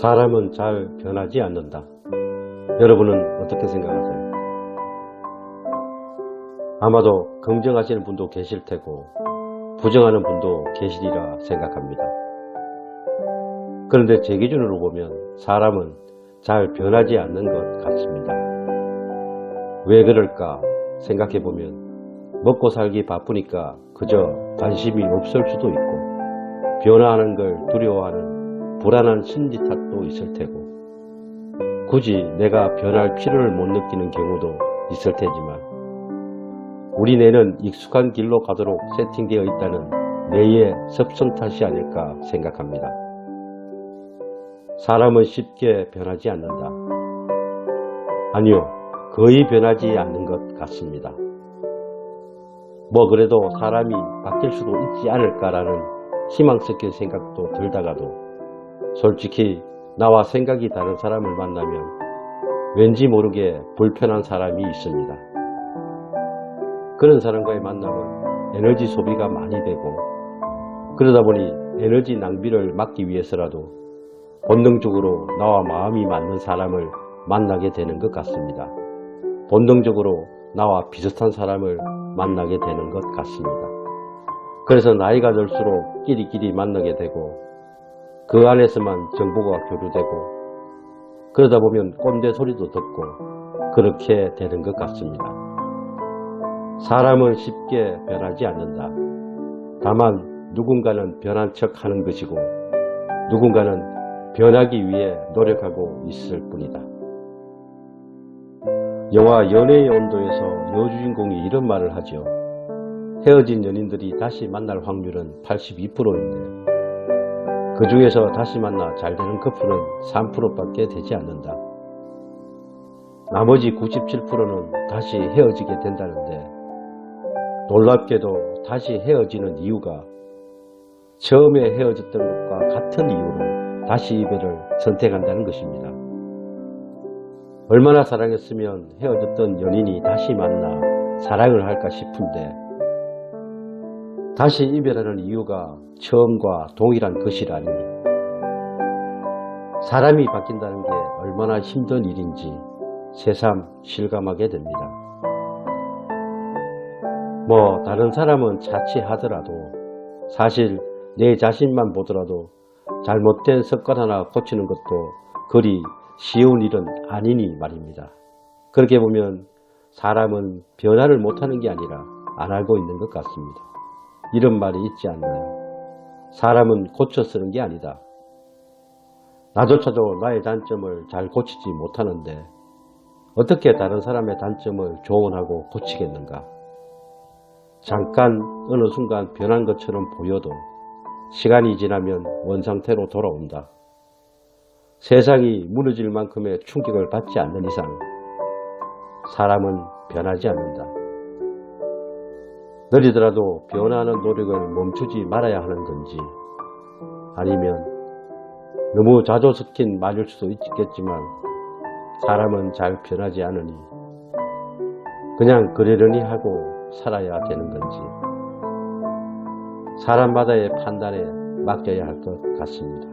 사람은 잘 변하지 않는다. 여러분은 어떻게 생각하세요? 아마도 긍정하시는 분도 계실 테고 부정하는 분도 계시리라 생각합니다. 그런데 제 기준으로 보면 사람은 잘 변하지 않는 것 같습니다. 왜 그럴까 생각해보면 먹고 살기 바쁘니까 그저 관심이 없을 수도 있고, 변화하는 걸 두려워하는 불안한 심리 탓도 있을 테고, 굳이 내가 변할 필요를 못 느끼는 경우도 있을 테지만, 우리 뇌는 익숙한 길로 가도록 세팅되어 있다는 뇌의 습성 탓이 아닐까 생각합니다. 사람은 쉽게 변하지 않는다. 아니요, 거의 변하지 않는 것 같습니다. 뭐 그래도 사람이 바뀔 수도 있지 않을까라는 희망 섞인 생각도 들다가도, 솔직히 나와 생각이 다른 사람을 만나면 왠지 모르게 불편한 사람이 있습니다. 그런 사람과의 만남은 에너지 소비가 많이 되고, 그러다 보니 에너지 낭비를 막기 위해서라도 본능적으로 나와 마음이 맞는 사람을 만나게 되는 것 같습니다. 본능적으로 나와 비슷한 사람을 만나게 되는 것 같습니다. 그래서 나이가 들수록 끼리끼리 만나게 되고, 그 안에서만 정보가 교류되고, 그러다 보면 꼰대 소리도 듣고 그렇게 되는 것 같습니다. 사람은 쉽게 변하지 않는다. 다만 누군가는 변한 척 하는 것이고, 누군가는 변하기 위해 노력하고 있을 뿐이다. 영화 연애의 온도에서 여주인공이 이런 말을 하죠. 헤어진 연인들이 다시 만날 확률은 82%인데 그 중에서 다시 만나 잘 되는 커플은 3%밖에 되지 않는다. 나머지 97%는 다시 헤어지게 된다는데, 놀랍게도 다시 헤어지는 이유가 처음에 헤어졌던 것과 같은 이유로 다시 이별을 선택한다는 것입니다. 얼마나 사랑했으면 헤어졌던 연인이 다시 만나 사랑을 할까 싶은데, 다시 이별하는 이유가 처음과 동일한 것이라니, 사람이 바뀐다는 게 얼마나 힘든 일인지 새삼 실감하게 됩니다. 뭐 다른 사람은 자취하더라도 사실 내 자신만 보더라도 잘못된 습관 하나 고치는 것도 그리 쉬운 일은 아니니 말입니다. 그렇게 보면 사람은 변화를 못하는 게 아니라 안 알고 있는 것 같습니다. 이런 말이 있지 않나요? 사람은 고쳐 쓰는 게 아니다. 나조차도 나의 단점을 잘 고치지 못하는데 어떻게 다른 사람의 단점을 조언하고 고치겠는가? 잠깐 어느 순간 변한 것처럼 보여도 시간이 지나면 원상태로 돌아온다. 세상이 무너질 만큼의 충격을 받지 않는 이상 사람은 변하지 않는다. 느리더라도 변화하는 노력을 멈추지 말아야 하는 건지, 아니면 너무 자조 섞인 말일 수도 있겠지만 사람은 잘 변하지 않으니 그냥 그러려니 하고 살아야 되는 건지, 사람마다의 판단에 맡겨야 할 것 같습니다.